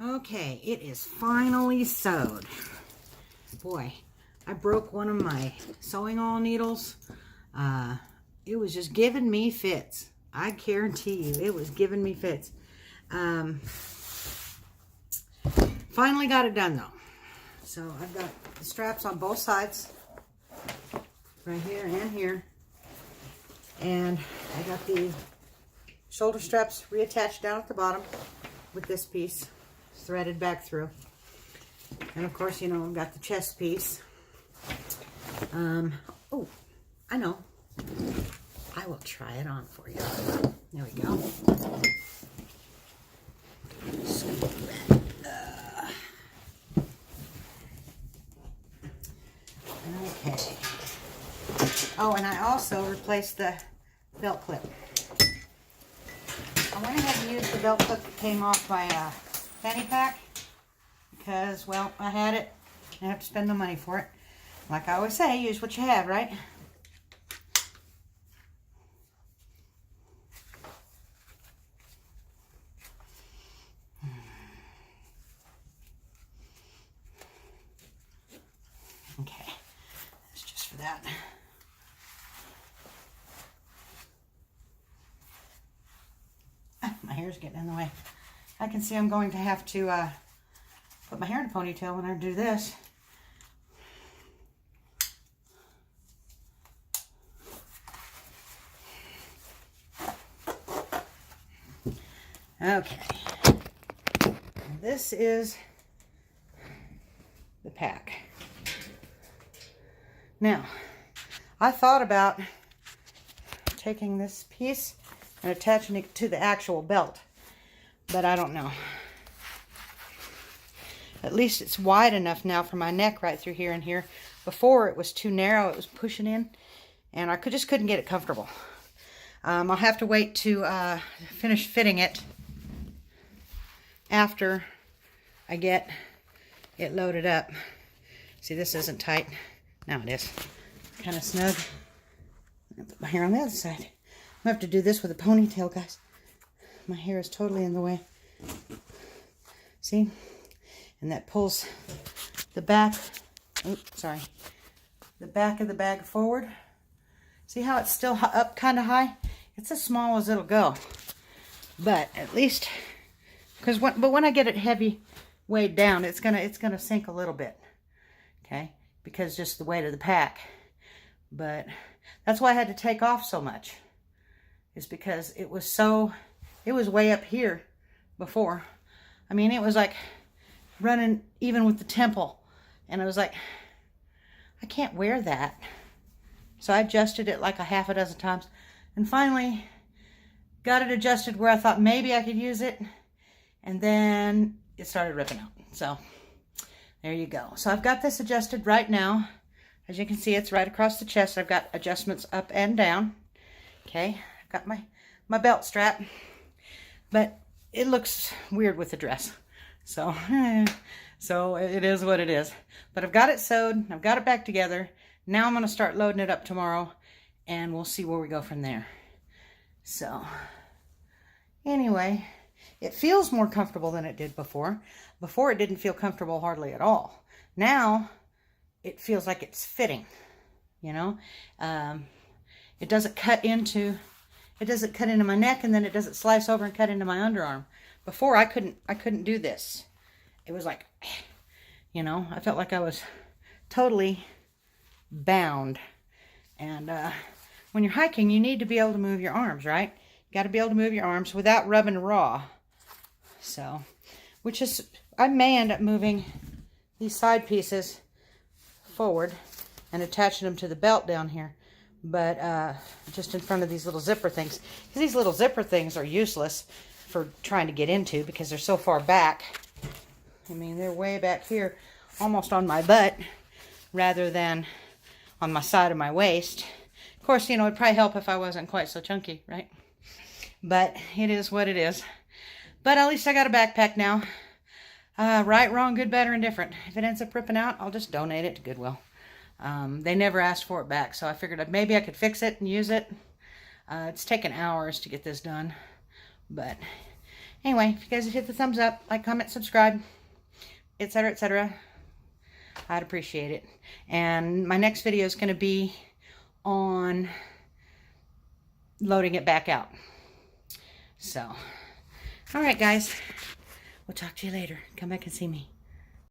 Okay, it is finally sewed. Boy, I broke one of my sewing all needles. It was just giving me fits. I guarantee you, it was giving me fits. Finally got it done though. So I've got the straps on both sides, right here and here. And I got the shoulder straps reattached down at the bottom with this piece threaded back through. And of course, you know, I've got the chest piece. Oh, I know. I will try it on for you. There we go. Okay. Oh, and I also replaced the belt clip. I went ahead and used the belt clip that came off my fanny pack because, well, I had it. I didn't have to spend no money for it. Like I always say, use what you have, right? Okay, that's just for that. My hair's getting in the way. I can see I'm going to have to put my hair in a ponytail when I do this. Okay. This is the pack. Now, I thought about taking this piece and attaching it to the actual belt, but I don't know. At least it's wide enough now for my neck right through here and here. Before it was too narrow, it was pushing in, and I just couldn't get it comfortable. I'll have to wait to finish fitting it after I get it loaded up. See, this isn't tight. Now it is. Kind of snug. I'll put my hair on the other side. I have to do this with a ponytail, guys. My hair is totally in the way. See? And that pulls the back, oops, sorry, the back of the bag forward. See how it's still up kind of high? It's as small as it'll go. But at least, but when I get it heavy weighed down, it's gonna sink a little bit. Okay? Because just the weight of the pack. But that's why I had to take off so much. Is because it was way up here before. I mean, it was like running even with the temple. And I was like, I can't wear that. So I adjusted it like a half a dozen times. And finally got it adjusted where I thought maybe I could use it. And then it started ripping out. So there you go. So I've got this adjusted right now. As you can see, it's right across the chest. I've got adjustments up and down. Okay. Got my belt strap, but it looks weird with the dress. So, so it is what it is. But I've got it sewed. I've got it back together. Now I'm going to start loading it up tomorrow, and we'll see where we go from there. So, anyway, it feels more comfortable than it did before. Before, it didn't feel comfortable hardly at all. Now, it feels like it's fitting, you know. It doesn't cut into my neck, and then it doesn't slice over and cut into my underarm. Before, I couldn't do this. It was like, you know, I felt like I was totally bound. And when you're hiking, you need to be able to move your arms, right? You got to be able to move your arms without rubbing raw. So, which is, I may end up moving these side pieces forward and attaching them to the belt down here. But just in front of these little zipper things. Because these little zipper things are useless for trying to get into because they're so far back. I mean, they're way back here, almost on my butt, rather than on my side of my waist. Of course, you know, it'd probably help if I wasn't quite so chunky, right? But it is what it is. But at least I got a backpack now. Right, wrong, good, better, and different. If it ends up ripping out, I'll just donate it to Goodwill. They never asked for it back, so I figured maybe I could fix it and use it. It's taken hours to get this done, but Anyway, if you guys would hit the thumbs up, like, comment, subscribe, etc., etc., I'd appreciate it. And my next video is going to be on loading it back out. So, all right, guys. We'll talk to you later. Come back and see me.